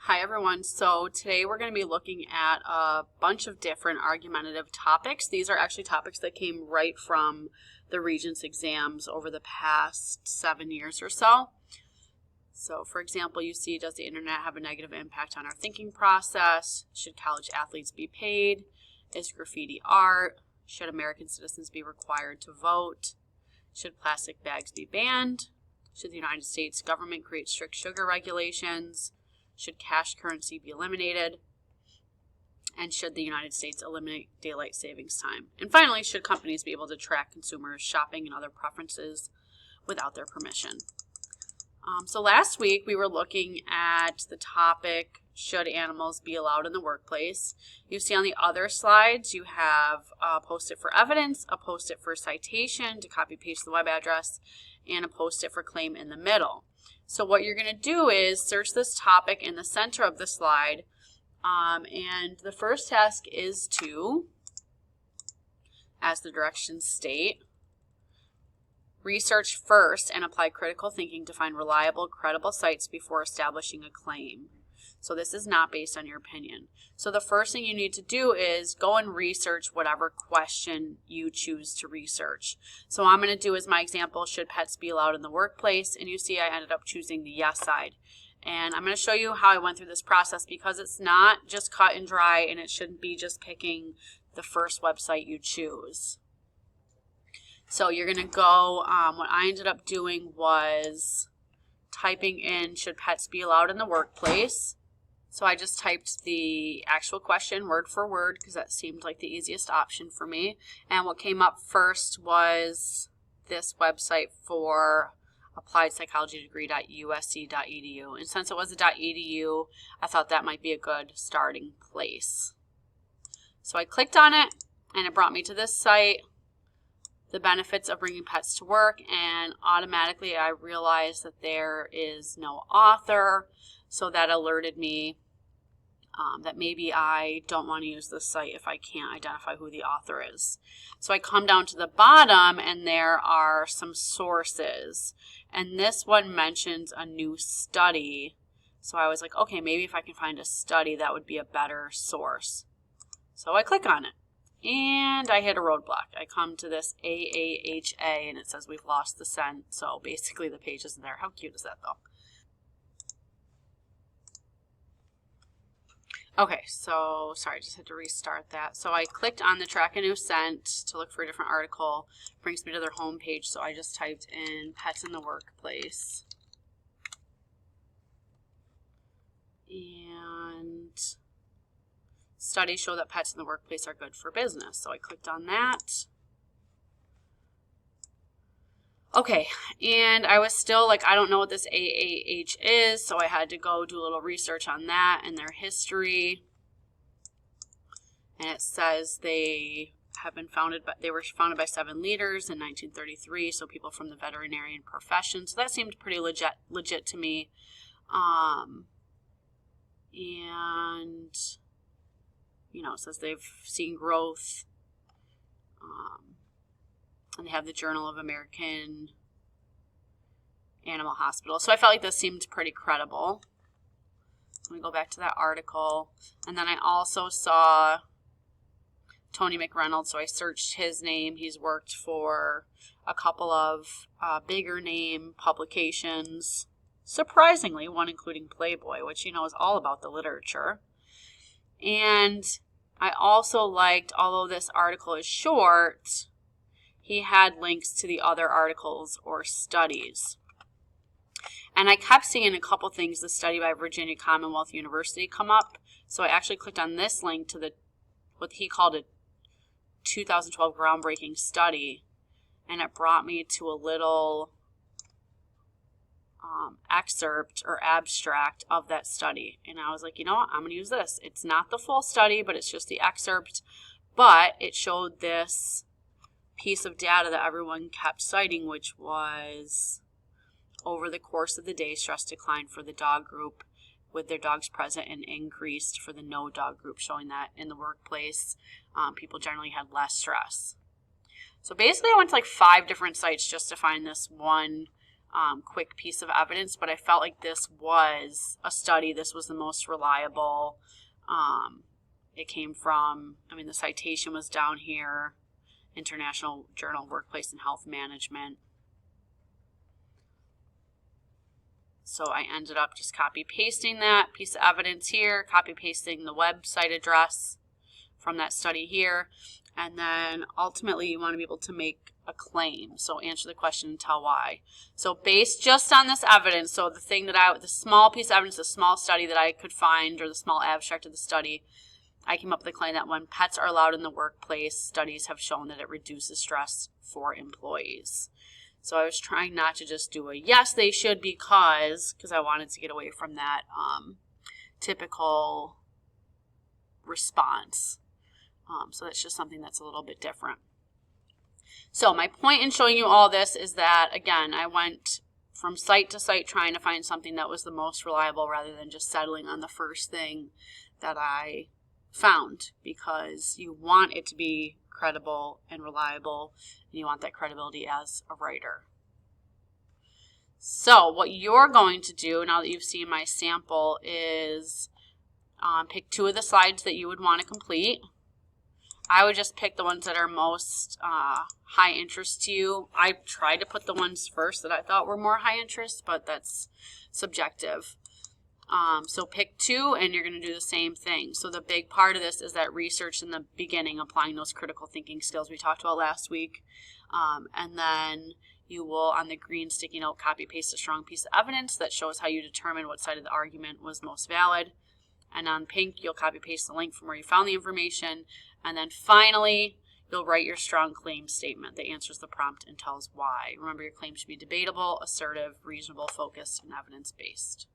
Hi everyone, so today we're going to be looking at a bunch of different argumentative topics. These are actually topics that came right from the Regents exams over the past 7 years or so. So for example, you see, does the internet have a negative impact on our thinking process? Should college athletes be paid? Is graffiti art? Should American citizens be required to vote? Should plastic bags be banned? Should the United States government create strict sugar regulations? Should cash currency be eliminated? And should the United States eliminate daylight savings time? And finally, should companies be able to track consumers' shopping and other preferences without their permission? So last week we were looking at the topic, should animals be allowed in the workplace? You see on the other slides you have a post-it for evidence, a post-it for citation to copy paste the web address, and a post-it for claim in the middle. So what you're going to do is search this topic in the center of the slide, and the first task is to, as the directions state, research first and apply critical thinking to find reliable, credible sites before establishing a claim. So this is not based on your opinion. So the first thing you need to do is go and research whatever question you choose to research. So what I'm going to do is my example, should pets be allowed in the workplace? And you see I ended up choosing the yes side. And I'm going to show you how I went through this process because it's not just cut and dry and it shouldn't be just picking the first website you choose. So you're going to go, what I ended up doing was typing in, should pets be allowed in the workplace? So I just typed the actual question word for word because that seemed like the easiest option for me. And what came up first was this website for appliedpsychologydegree.usc.edu. And since it was a .edu, I thought that might be a good starting place. So I clicked on it and it brought me to this site, the benefits of bringing pets to work, and automatically I realized that there is no author, so that alerted me that maybe I don't want to use this site if I can't identify who the author is. So I come down to the bottom and there are some sources, and this one mentions a new study, so I was like, okay, maybe if I can find a study that would be a better source. So I click on it. And I hit a roadblock. I come to this AAHA and it says we've lost the scent. So basically the page isn't there. How cute is that though? Okay, so sorry, I just had to restart that. So I clicked on the track a new scent to look for a different article. It brings me to their home page. So I just typed in pets in the workplace. And studies show that pets in the workplace are good for business. So I clicked on that. Okay, and I was still like, I don't know what this AAH is, so I had to go do a little research on that and their history. And it says they were founded by 7 leaders in 1933, so people from the veterinarian profession. So that seemed pretty legit to me. And you know, it says they've seen growth, and they have the Journal of American Animal Hospital. So I felt like this seemed pretty credible. Let me go back to that article. And then I also saw Tony McReynolds, so I searched his name. He's worked for a couple of bigger name publications, surprisingly, one including Playboy, which, you know, is all about the literature. And I also liked, although this article is short, he had links to the other articles or studies. And I kept seeing a couple things, the study by Virginia Commonwealth University come up. So I actually clicked on this link to what he called a 2012 groundbreaking study. And it brought me to a little excerpt or abstract of that study, and I was like, you know what, I'm going to use this. It's not the full study, but it's just the excerpt, but it showed this piece of data that everyone kept citing, which was over the course of the day, stress declined for the dog group with their dogs present and increased for the no dog group, showing that in the workplace people generally had less stress. So basically I went to like 5 different sites just to find this one quick piece of evidence, but I felt like this was a study. This was the most reliable. It came from, the citation was down here, International Journal of Workplace and Health Management. So I ended up just copy pasting that piece of evidence here, copy pasting the website address from that study here, and then ultimately you want to be able to make a claim. So answer the question and tell why. So based just on this evidence, so the small piece of evidence, the small study that I could find, or the small abstract of the study, I came up with a claim that when pets are allowed in the workplace, studies have shown that it reduces stress for employees. So I was trying not to just do a yes, they should, because I wanted to get away from that typical response. So that's just something that's a little bit different. So my point in showing you all this is that, again, I went from site to site trying to find something that was the most reliable rather than just settling on the first thing that I found, because you want it to be credible and reliable, and you want that credibility as a writer. So what you're going to do, now that you've seen my sample, is pick 2 of the slides that you would want to complete. I would just pick the ones that are most high interest to you. I tried to put the ones first that I thought were more high interest, but that's subjective. So pick 2 and you're going to do the same thing. So the big part of this is that research in the beginning, applying those critical thinking skills we talked about last week. And then you will, on the green sticky note, copy paste a strong piece of evidence that shows how you determine what side of the argument was most valid. And on pink, you'll copy paste the link from where you found the information. And then finally, you'll write your strong claim statement that answers the prompt and tells why. Remember, your claim should be debatable, assertive, reasonable, focused, and evidence-based.